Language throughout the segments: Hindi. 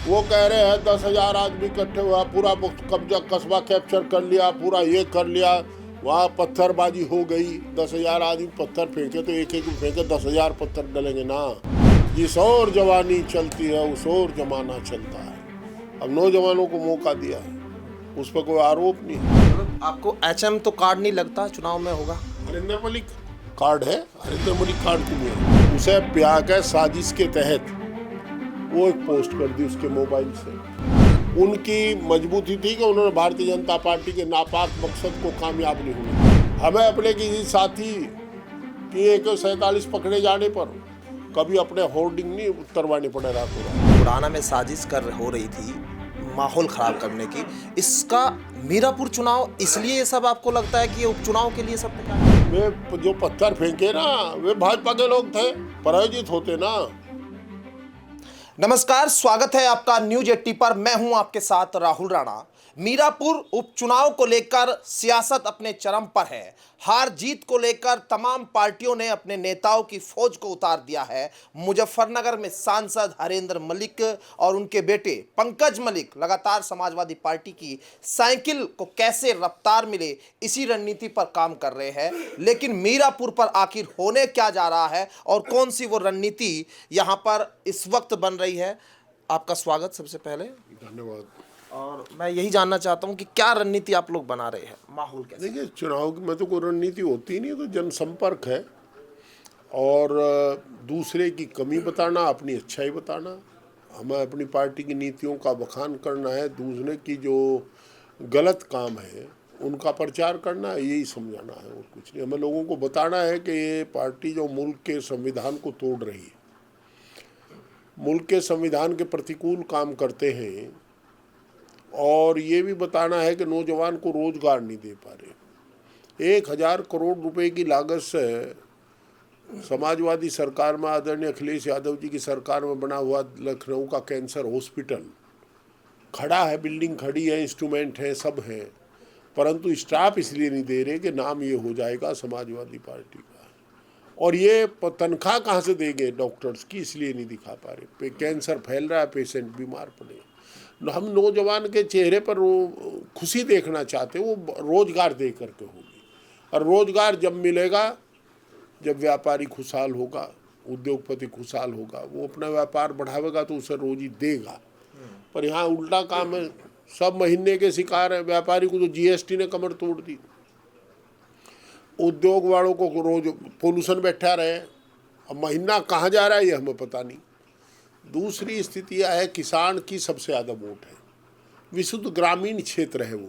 वो कह रहे हैं 10,000 आदमी इकट्ठे हुआ, पूरा कब्जा कस्बा कैप्चर कर लिया, पूरा ये कर लिया, वहाँ पत्थरबाजी हो गई। 10,000 आदमी पत्थर फेंके तो एक एक फेंके 10,000 पत्थर डलेंगे ना। जिस और जवानी चलती है उस और जमाना चलता है। अब नौजवानों को मौका दिया है, उस पर कोई आरोप नहीं है। आपको एचएम तो कार्ड नहीं लगता चुनाव में होगा? हरिंदर मलिक कार्ड है, हरिंदर मलिक कार्ड क्यों नहीं है? उसे प्या के साजिश के तहत वो एक पोस्ट कर दी उसके मोबाइल से। उनकी मजबूती थी कि उन्होंने भारतीय जनता पार्टी के नापाक मकसद को कामयाब नहीं होने। हमें अपने किसी साथी की AK-47 पकड़े जाने पर कभी अपने होर्डिंग नहीं उतरवाने पड़े रातों रात। बुराना में साजिश हो रही थी माहौल खराब करने की। इसका मीरापुर चुनाव इसलिए ये सब आपको लगता है कि ये उपचुनाव के लिए सब वे जो पत्थर फेंके ना, वे भाजपा के लोग थे, पराजित होते ना। नमस्कार, स्वागत है आपका न्यूज 80 पर। मैं हूं आपके साथ राहुल राणा। मीरापुर उपचुनाव को लेकर सियासत अपने चरम पर है। हार जीत को लेकर तमाम पार्टियों ने अपने नेताओं की फौज को उतार दिया है। मुजफ्फरनगर में सांसद हरेंद्र मलिक और उनके बेटे पंकज मलिक लगातार समाजवादी पार्टी की साइकिल को कैसे रफ्तार मिले इसी रणनीति पर काम कर रहे हैं। लेकिन मीरापुर पर आखिर होने क्या जा रहा है और कौन सी वो रणनीति यहां पर इस वक्त बन रही है? आपका स्वागत सबसे पहले। धन्यवाद। और मैं यही जानना चाहता हूं कि क्या रणनीति आप लोग बना रहे हैं, माहौल कैसे? देखिए, चुनाव में तो कोई रणनीति होती नहीं है, तो जनसंपर्क है और दूसरे की कमी बताना, अपनी अच्छाई बताना। हमें अपनी पार्टी की नीतियों का बखान करना है, दूसरे की जो गलत काम है उनका प्रचार करना है, यही समझाना है और कुछ नहीं। हमें लोगों को बताना है कि ये पार्टी जो मुल्क के संविधान को तोड़ रही है, मुल्क के संविधान के प्रतिकूल काम करते हैं, और ये भी बताना है कि नौजवान को रोजगार नहीं दे पा रहे। 1,000 करोड़ रुपए की लागत से समाजवादी सरकार में आदरणीय अखिलेश यादव जी की सरकार में बना हुआ लखनऊ का कैंसर हॉस्पिटल खड़ा है, बिल्डिंग खड़ी है, इंस्ट्रूमेंट है, सब है, परंतु स्टाफ इसलिए नहीं दे रहे कि नाम ये हो जाएगा समाजवादी पार्टी का। और ये तनख्वाह कहाँ से देंगे डॉक्टर्स की, इसलिए नहीं दिखा पा रहे। कैंसर फैल रहा है, पेशेंट बीमार पड़े। हम नौजवान के चेहरे पर खुशी देखना चाहते, वो रोजगार दे करके होगी। और रोजगार जब मिलेगा, जब व्यापारी खुशहाल होगा, उद्योगपति खुशहाल होगा, वो अपना व्यापार बढ़ावेगा तो उसे रोजी देगा। पर यहाँ उल्टा काम है, सब महीने के शिकार है। व्यापारी को तो GST ने कमर तोड़ दी, उद्योग वालों को रोज पोल्यूशन बैठा रहे, अब महीना कहाँ जा रहा है ये हमें पता नहीं। दूसरी स्थिति यह है, किसान की सबसे ज़्यादा वोट है, विशुद्ध ग्रामीण क्षेत्र है। वो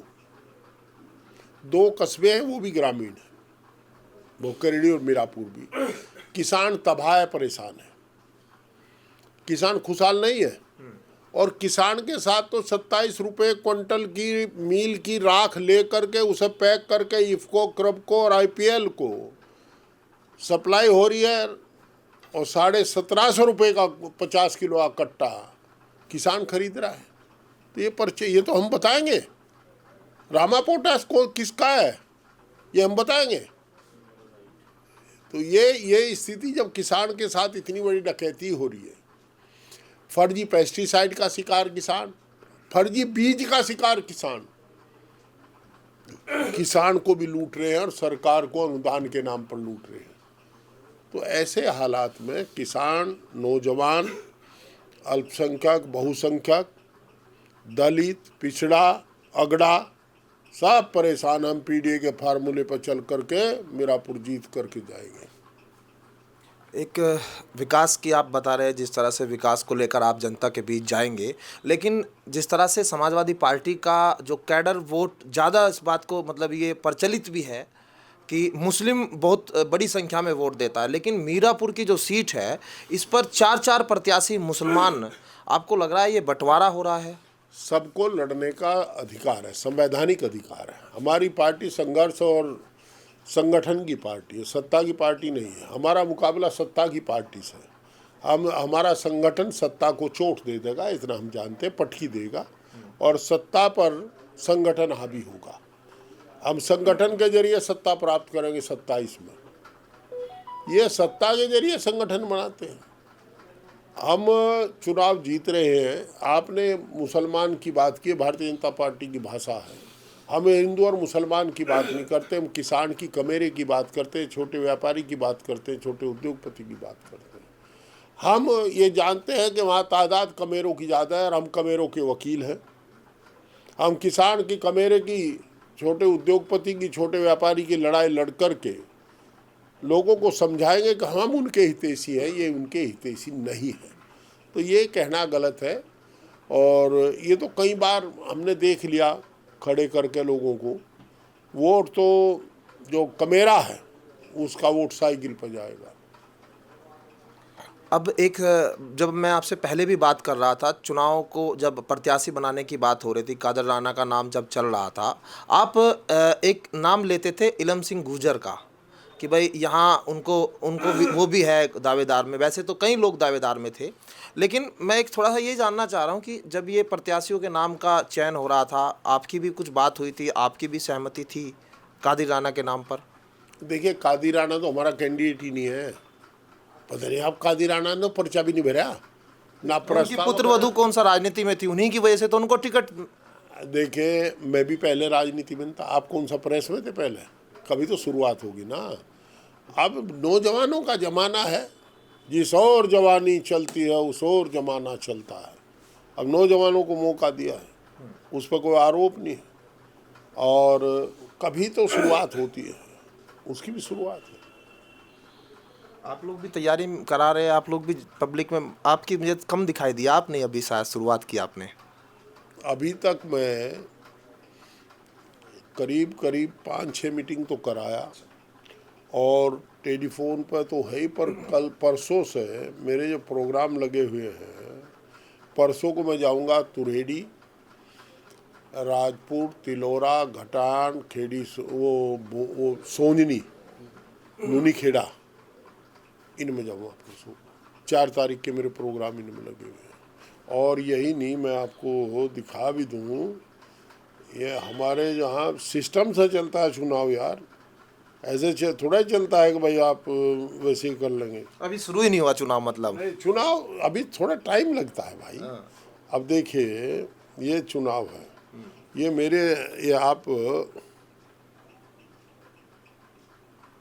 2 कस्बे हैं, वो भी ग्रामीण है, भोकरडी और मीरापुर भी। किसान तबाह है, परेशान है, किसान खुशहाल नहीं है। और किसान के साथ तो 27 रुपये क्विंटल की मील की राख ले करके उसे पैक करके इफ्को, क्रबको और IPL को सप्लाई हो रही है, और 1750 रुपये का 50 किलो का कट्टा किसान खरीद रहा है। तो ये पर्चे, ये तो हम बताएंगे। रामा पोटास को किसका है ये हम बताएंगे। तो ये स्थिति जब किसान के साथ इतनी बड़ी डकैती हो रही है, फर्जी पेस्टिसाइड का शिकार किसान, फर्जी बीज का शिकार किसान, किसान को भी लूट रहे हैं और सरकार को अनुदान के नाम पर लूट रहे हैं। तो ऐसे हालात में किसान, नौजवान, अल्पसंख्यक, बहुसंख्यक, दलित, पिछड़ा, अगड़ा, सब परेशान। हम PDA के फार्मूले पर चल करके मीरापुर जीत करके जाएंगे। एक विकास की आप बता रहे हैं, जिस तरह से विकास को लेकर आप जनता के बीच जाएंगे, लेकिन जिस तरह से समाजवादी पार्टी का जो कैडर वोट ज़्यादा, इस बात को मतलब ये प्रचलित भी है कि मुस्लिम बहुत बड़ी संख्या में वोट देता है, लेकिन मीरापुर की जो सीट है इस पर 4 प्रत्याशी मुसलमान। आपको लग रहा है ये बंटवारा हो रहा है? सबको लड़ने का अधिकार है, संवैधानिक अधिकार है। हमारी पार्टी संघर्ष और संगठन की पार्टी है, सत्ता की पार्टी नहीं है। हमारा मुकाबला सत्ता की पार्टी से। हमारा संगठन सत्ता को चोट दे देगा, इतना हम जानते हैं, पटकी देगा, और सत्ता पर संगठन हावी होगा। हम संगठन के जरिए सत्ता प्राप्त करेंगे 27 में। ये सत्ता के जरिए संगठन बनाते हैं। हम चुनाव जीत रहे हैं। आपने मुसलमान की बात की, भारतीय जनता पार्टी की भाषा है। हम हिंदू और मुसलमान की बात नहीं करते, हम किसान की कमेरे की बात करते हैं, छोटे व्यापारी की बात करते हैं, छोटे उद्योगपति की बात करते हैं। हम ये जानते हैं कि वहाँ तादाद कमेरों की ज़्यादा है और हम कमेरों के वकील हैं। हम किसान की कमेरे की, छोटे उद्योगपति की, छोटे व्यापारी की लड़ाई लड़ कर के लोगों को समझाएंगे कि हम उनके हितैषी हैं, ये उनके हितैषी नहीं है। तो ये कहना गलत है। और ये तो कई बार हमने देख लिया खड़े करके लोगों को। वोट तो जो कमेरा है उसका वोट साइकिल पर जाएगा। अब एक, जब मैं आपसे पहले भी बात कर रहा था, चुनाव को जब प्रत्याशी बनाने की बात हो रही थी, कादर राणा का नाम जब चल रहा था, आप एक नाम लेते थे इलम सिंह गुर्जर का, कि भाई यहाँ उनको उनको भी, वो भी है दावेदार में। वैसे तो कई लोग दावेदार में थे, लेकिन मैं एक थोड़ा सा ये जानना चाह रहा हूँ कि जब ये प्रत्याशियों के नाम का चयन हो रहा था, आपकी भी कुछ बात हुई थी, आपकी भी सहमति थी कादिर राणा के नाम पर? देखिए, कादिर राणा तो हमारा कैंडिडेट ही नहीं है। पता नहीं आप कादिर राणा ने पर्चा भी नहीं भरा ना उनकी प्रस्ताव। पुत्र वधू कौन सा राजनीति में थी, उन्हीं की वजह से तो उनको टिकट। देखिए, मैं भी पहले राजनीति में था। आप कौन सा प्रेस में थे पहले? कभी तो शुरुआत होगी ना। अब नौजवानों का जमाना है, जिस और जवानी चलती है उस और जमाना चलता है। अब नौजवानों को मौका दिया है, उस पर कोई आरोप नहीं है। और कभी तो शुरुआत होती है, उसकी भी शुरुआत है। आप लोग भी तैयारी करा रहे हैं, आप लोग भी पब्लिक में, आपकी मुझे कम दिखाई दिया, आप नहीं अभी शायद शुरुआत की आपने। अभी तक मैं करीब करीब 5-6 मीटिंग तो कराया और टेलीफोन पर तो है ही। पर कल परसों से मेरे जो प्रोग्राम लगे हुए हैं, परसों को मैं जाऊंगा तुरेडी, राजपुर, तिलोरा, घटान, खेड़ी, वो सोंजनी, नूनी खेड़ा, इनमें जाऊंगा परसों। 4 तारीख के मेरे प्रोग्राम इनमें लगे हुए हैं। और यही नहीं, मैं आपको दिखा भी दूँ, ये हमारे यहाँ सिस्टम से चलता है चुनाव यार। ऐसे थोड़ा ही चलता है कि भाई आप वैसे ही कर लेंगे। अभी शुरू ही नहीं हुआ चुनाव, मतलब नहीं, चुनाव अभी थोड़ा टाइम लगता है भाई। अब देखिए, ये चुनाव है, ये मेरे, ये आप,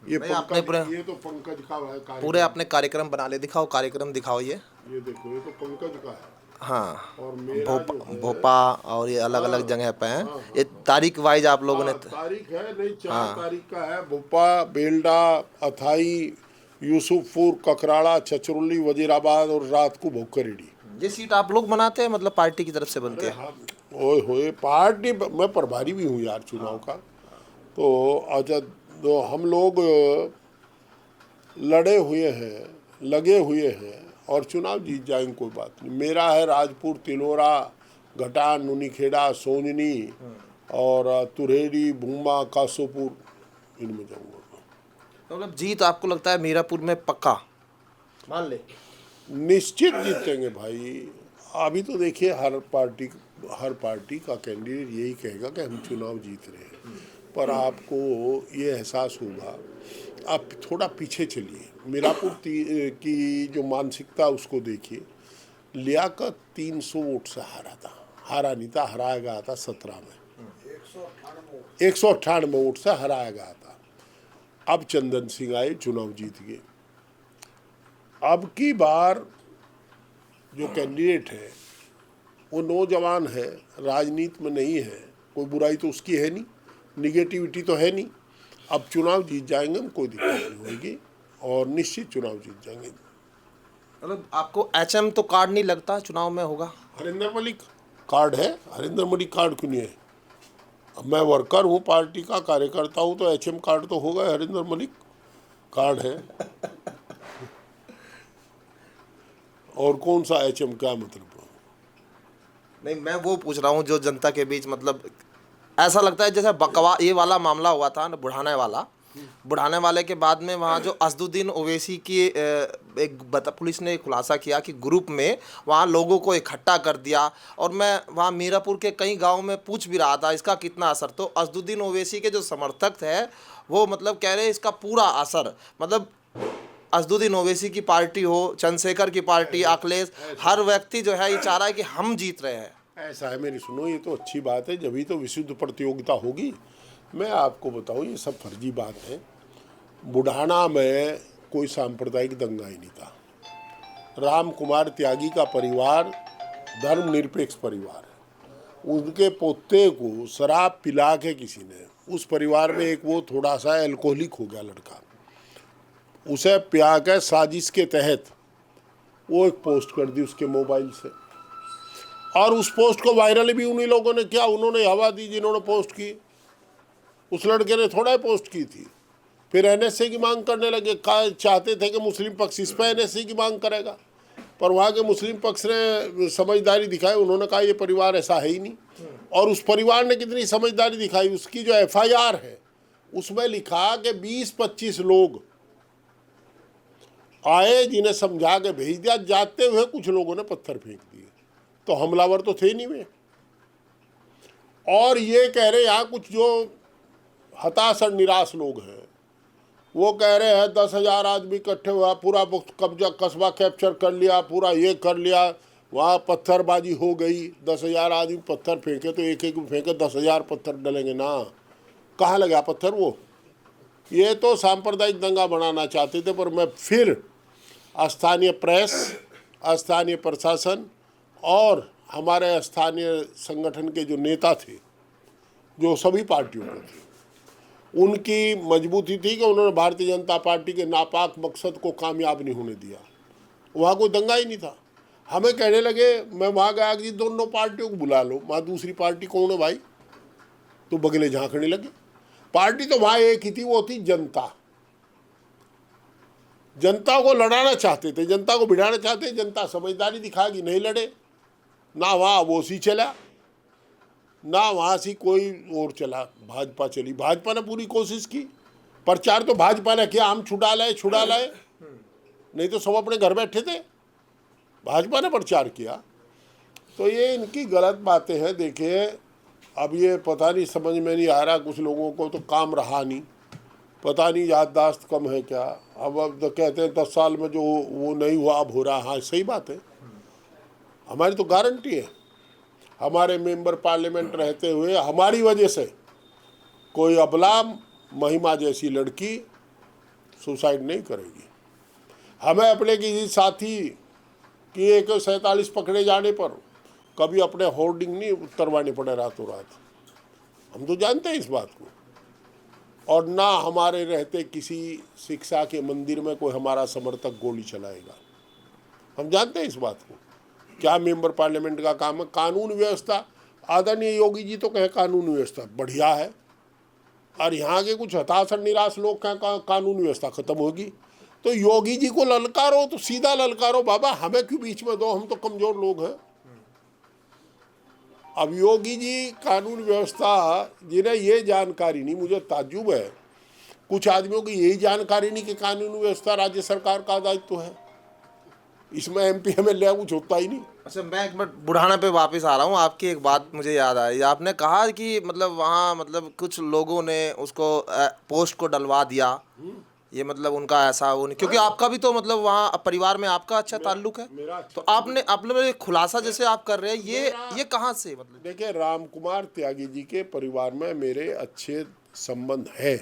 ये नहीं, आपने पंकज, ये तो पंकज का है कार्यक्रम। पूरे आपने कार्यक्रम बना ले, दिखाओ कार्यक्रम दिखाओ। ये देखो, ये तो पंकज का है। हाँ, और मेरा जो है, भोपा और ये अलग अलग जगह पे हैं। ये तारीख वाइज आप लोगों ने तारीख है नहीं, 4 तारीख का है। भोपा, बेल्डा, अथाई, यूसुफपुर, ककराड़ा, छछरौली, वजीराबाद और रात को भोकरेडी। ये सीट आप लोग बनाते हैं, मतलब पार्टी की तरफ से बनती है? हाँ, ओए होए, पार्टी मैं प्रभारी भी हूँ यार चुनाव का। तो अच्छा, तो हम लोग लड़े हुए हैं, लगे हुए हैं और चुनाव जीत जाएंगे, कोई बात नहीं। मेरा है राजपुर, तिलोरा, घटान, नूनीखेड़ा, सोंजनी और तुरेडी, भूमा, कासोपुर, इनमें जाऊंगा। तो मतलब जीत आपको लगता है मीरापुर में पक्का मान ले? निश्चित जीतेंगे भाई। अभी तो देखिए, हर पार्टी का कैंडिडेट यही कहेगा कि हम चुनाव जीत रहे हैं। पर आपको ये एहसास होगा, आप थोड़ा पीछे चलिए, मीरापुर की जो मानसिकता उसको देखिए। लियाकत 300 वोट से हारा था, हारा नहीं था, हराया गया था 17 में, 198 वोट से हराया गया था। अब चंदन सिंह आए, चुनाव जीत गए। अब की बार जो कैंडिडेट है वो नौजवान है, राजनीति में नहीं है, कोई बुराई तो उसकी है नहीं, निगेटिविटी तो है नहीं। अब चुनाव जीत जाएंगे हम, कोई दिक्कत नहीं होगी और निश्चित चुनाव जीत जाएंगे। मतलब आपको एचएम तो कार्ड नहीं लगता चुनाव में होगा? हरिंदर मलिक कार्ड है, हरिंदर मलिक कार्ड क्यों नहीं है? अब मैं वर्कर हूँ, पार्टी का कार्यकर्ता हूँ, तो एचएम कार्ड तो होगा, हरिंदर मलिक कार्ड है। और कौन सा एचएम, क्या मतलब? नहीं, मैं वो पूछ रहा हूँ जो जनता के बीच, मतलब ऐसा लगता है जैसे बकवा ये वाला मामला हुआ था ना, बुढ़ाने वाले के बाद में वहाँ जो असदुद्दीन ओवैसी की एक पुलिस ने खुलासा किया कि ग्रुप में वहाँ लोगों को इकट्ठा कर दिया। और मैं वहाँ मीरापुर के कई गांव में पूछ भी रहा था इसका कितना असर, तो असदुद्दीन ओवैसी के जो समर्थक थे वो मतलब कह रहे हैं इसका पूरा असर, मतलब असदुद्दीन ओवैसी की पार्टी हो, चंद्रशेखर की पार्टी, अखिलेश, हर व्यक्ति जो है ये चाह रहा है कि हम जीत रहे हैं। ऐसा है, मेरी सुनो, ये तो अच्छी बात है, जब भी तो विशुद्ध प्रतियोगिता होगी। मैं आपको बताऊं, ये सब फर्जी बात है। बुढ़ाना में कोई सांप्रदायिक दंगा ही नहीं था। राम कुमार त्यागी का परिवार धर्मनिरपेक्ष परिवार है। उनके पोते को शराब पिला के किसी ने, उस परिवार में एक वो थोड़ा सा एल्कोहलिक हो गया लड़का, उसे पिया के साजिश के तहत वो एक पोस्ट कर दी उसके मोबाइल से, और उस पोस्ट को वायरल भी उन्हीं लोगों ने किया। उन्होंने हवा दी जिन्होंने पोस्ट की। उस लड़के ने थोड़ा ही पोस्ट की थी। फिर एनएसए की मांग करने लगे। चाहते थे कि मुस्लिम पक्ष इस पर एनएसए की मांग करेगा, पर वहाँ के मुस्लिम पक्ष ने समझदारी दिखाई। उन्होंने कहा ये परिवार ऐसा है ही नहीं। और उस परिवार ने कितनी समझदारी दिखाई, उसकी जो एफआईआर है उसमें लिखा कि 20-25 लोग आए जिन्हें समझा के भेज दिया। जाते हुए कुछ लोगों ने पत्थर फेंक दिए, तो हमलावर तो थे नहीं वे। और ये कह रहे यहाँ कुछ जो हताश और निराश लोग हैं, वो कह रहे हैं 10,000 आदमी इकट्ठे हुआ, पूरा कब्जा कस्बा कैप्चर कर लिया, पूरा ये कर लिया, वहाँ पत्थरबाजी हो गई। 10,000 आदमी पत्थर फेंके तो एक एक फेंके 10,000 पत्थर डलेंगे ना, कहाँ लगा पत्थर वो? ये तो सांप्रदायिक दंगा बनाना चाहते थे। पर मैं फिर स्थानीय प्रेस, स्थानीय प्रशासन और हमारे स्थानीय संगठन के जो नेता थे, जो सभी पार्टियों के थे, उनकी मजबूती थी कि उन्होंने भारतीय जनता पार्टी के नापाक मकसद को कामयाब नहीं होने दिया। वहाँ कोई दंगा ही नहीं था। हमें कहने लगे, मैं वहाँ गया कि दोनों पार्टियों को बुला लो। वहाँ दूसरी पार्टी कौन है भाई? तो बगले झांकने लगे। पार्टी तो वहाँ एक ही थी, वो थी जनता। जनता को लड़ाना चाहते थे, जनता को भिड़ाना चाहते। जनता समझदारी दिखाएगी, नहीं लड़े। ना वहाँ ओसी चला, ना वहाँ से कोई और चला, भाजपा चली। भाजपा ने पूरी कोशिश की, प्रचार तो भाजपा ने किया, हम छुड़ा लाए, नहीं तो सब अपने घर बैठे थे। भाजपा ने प्रचार किया। तो ये इनकी गलत बातें हैं। देखिए, अब ये पता नहीं, समझ में नहीं आ रहा। कुछ लोगों को तो काम रहा नहीं, पता नहीं याददाश्त कम है क्या। अब तो कहते हैं 10 साल में जो वो नहीं हुआ अब हो रहा। हाँ, सही बात है, हमारी तो गारंटी है। हमारे मेंबर पार्लियामेंट रहते हुए हमारी वजह से कोई अबला महिमा जैसी लड़की सुसाइड नहीं करेगी। हमें अपने किसी साथी की 147 पकड़े जाने पर कभी अपने होर्डिंग नहीं उतरवाने पड़े रातों रात। हम तो जानते हैं इस बात को। और ना हमारे रहते किसी शिक्षा के मंदिर में कोई हमारा समर्थक गोली चलाएगा। हम जानते हैं इस बात को। क्या मेंबर पार्लियामेंट का काम है? कानून व्यवस्था, आदरणीय योगी जी तो कहें कानून व्यवस्था बढ़िया है, और यहाँ के कुछ हताश और निराश लोग कहें कानून व्यवस्था खत्म होगी। तो योगी जी को ललकारो, तो सीधा ललकारो बाबा, हमें क्यों बीच में दो? हम तो कमजोर लोग हैं। अब योगी जी कानून व्यवस्था, जिन्हें ये जानकारी नहीं, मुझे ताज्जुब है, कुछ आदमियों की यही जानकारी नहीं कि कानून व्यवस्था राज्य सरकार का दायित्व है। इसमें एमपी एमएलए कुछ होता ही नहीं। अच्छा, मैं एक मिनट बुढ़ाना पे वापस आ रहा हूँ। आपकी एक बात मुझे याद आई। आपने कहा कि मतलब वहाँ मतलब कुछ लोगों ने उसको पोस्ट को डलवा दिया। ये मतलब उनका ऐसा वो नहीं, क्योंकि आपका भी तो मतलब वहाँ परिवार में आपका अच्छा ताल्लुक है। तो आपने खुलासा जैसे आप कर रहे हैं, ये कहाँ से? मतलब देखिए, राम कुमार त्यागी जी के परिवार में मेरे अच्छे संबंध है।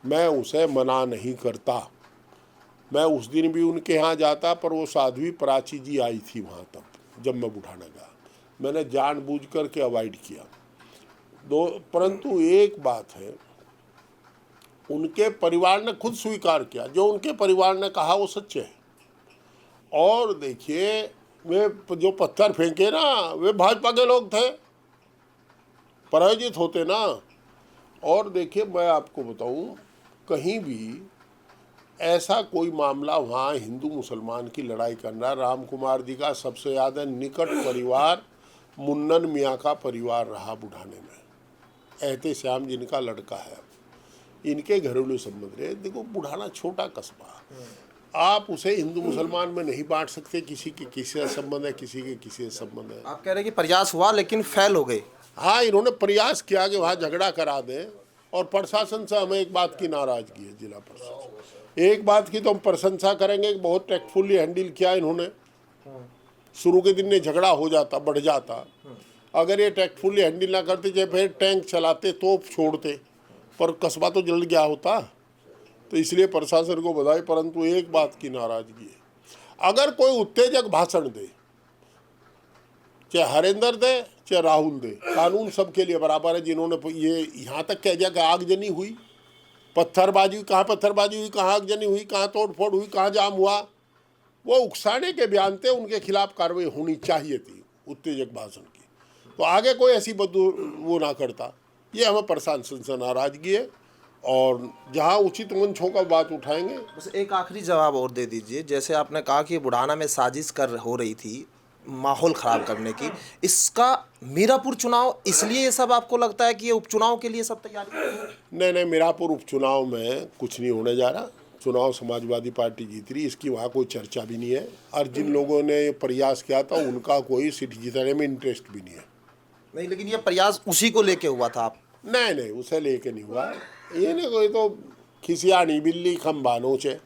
मैं उसे मना नहीं करता। मैं उस दिन भी उनके यहाँ जाता, पर वो साध्वी प्राची जी आई थी वहाँ तब, जब मैं बुढ़ाना गया। मैंने जानबूझ करके अवॉइड किया। परंतु एक बात है, उनके परिवार ने खुद स्वीकार किया, जो उनके परिवार ने कहा वो सच है। और देखिए, वे जो पत्थर फेंके ना, वे भाजपा के लोग थे, पराजित होते ना। और देखिए, मैं आपको बताऊं, कहीं भी ऐसा कोई मामला वहाँ हिंदू मुसलमान की लड़ाई करना, राम कुमार जी का सबसे ज़्यादा निकट परिवार मुन्नन मियाँ का परिवार रहा बुढ़ाने में। एहतेशाम जिनका लड़का है, इनके घरेलू संबंध रहे। देखो, बुढ़ाना छोटा कस्बा, आप उसे हिंदू मुसलमान में नहीं बांट सकते। किसी के किसी से संबंध है, किसी के किसी से संबंध है। आप कह रहे हैं कि प्रयास हुआ लेकिन फेल हो गए। हाँ, इन्होंने प्रयास किया कि वहाँ झगड़ा करा दें, और प्रशासन से हमें एक बात की नाराजगी है, जिला प्रशासन। एक बात की तो हम प्रशंसा करेंगे कि बहुत टैक्टफुली हैंडल किया इन्होंने। शुरू के दिन में झगड़ा हो जाता, बढ़ जाता, अगर ये टैक्टफुली हैंडल ना करते, चाहे फिर टैंक चलाते, तोप छोड़ते, पर कस्बा तो जल गया होता। तो इसलिए प्रशासन को बधाई। परंतु एक बात की नाराजगी है, अगर कोई उत्तेजक भाषण दे, चाहे हरेंद्र दे चाहे राहुल दे, कानून सबके लिए बराबर है। जिन्होंने ये यहाँ तक कह दिया कि आगजनी हुई, पत्थरबाजी हुई, कहाँ पत्थरबाजी हुई, कहाँ आगजनी हुई, कहाँ तोड़फोड़ हुई, कहाँ जाम हुआ, वो उकसाने के बयान थे, उनके खिलाफ कार्रवाई होनी चाहिए थी उत्तेजक भाषण की। तो आगे कोई ऐसी वो ना करता। ये हमें प्रशासन से नाराजगी है, और जहाँ उचित मंच होगा बात उठाएंगे। बस एक आखिरी जवाब और दे दीजिए। जैसे आपने कहा कि बुढ़ाना में साजिश हो रही थी माहौल ख़राब करने की, इसका मीरापुर चुनाव इसलिए ये सब आपको लगता है कि ये उपचुनाव के लिए सब तैयारी? नहीं, मीरापुर उपचुनाव में कुछ नहीं होने जा रहा। चुनाव समाजवादी पार्टी जीत रही, इसकी वहाँ कोई चर्चा भी नहीं है। और जिन लोगों ने ये प्रयास किया था उनका कोई सीट जीतने में इंटरेस्ट भी नहीं है। नहीं, लेकिन ये प्रयास उसी को लेके हुआ था। आप नहीं, उसे लेके नहीं हुआ। ये नहीं, कोई तो खिसियानी बिल्ली खम्बानों से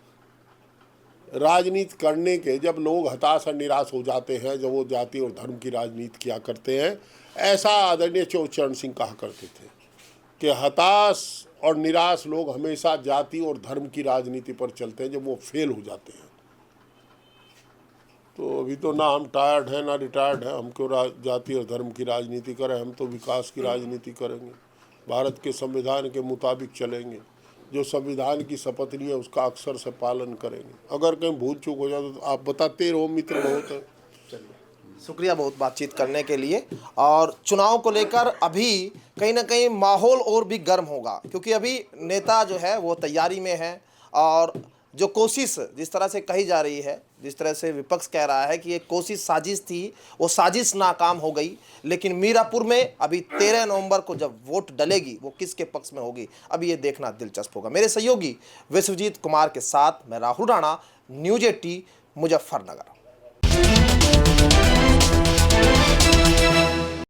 राजनीति करने के, जब लोग हताश और निराश हो जाते हैं, जब वो जाति और धर्म की राजनीति किया करते हैं, ऐसा आदरणीय चरण सिंह कहा करते थे कि हताश और निराश लोग हमेशा जाति और धर्म की राजनीति पर चलते हैं जब वो फेल हो जाते हैं। तो अभी तो ना हम टायर्ड हैं ना रिटायर्ड हैं, हम क्यों जाति और धर्म की राजनीति करें। हम तो विकास की राजनीति करेंगे, भारत के संविधान के मुताबिक चलेंगे, जो संविधान की शपथ ली है उसका अक्षर से पालन करेंगे। अगर कहीं भूल चूक हो जाए तो आप बताते रहो, मित्र बहुत है। शुक्रिया बहुत बातचीत करने के लिए। और चुनाव को लेकर अभी कहीं ना कहीं माहौल और भी गर्म होगा, क्योंकि अभी नेता जो है वो तैयारी में है, और जो कोशिश जिस तरह से कही जा रही है, जिस तरह से विपक्ष कह रहा है कि ये कोशिश साजिश थी, वो साजिश नाकाम हो गई। लेकिन मीरापुर में अभी 13 नवंबर को जब वोट डलेगी वो किसके पक्ष में होगी, अभी ये देखना दिलचस्प होगा। मेरे सहयोगी विश्वजीत कुमार के साथ मैं राहुल राणा, न्यूज़ 18 मुजफ्फरनगर।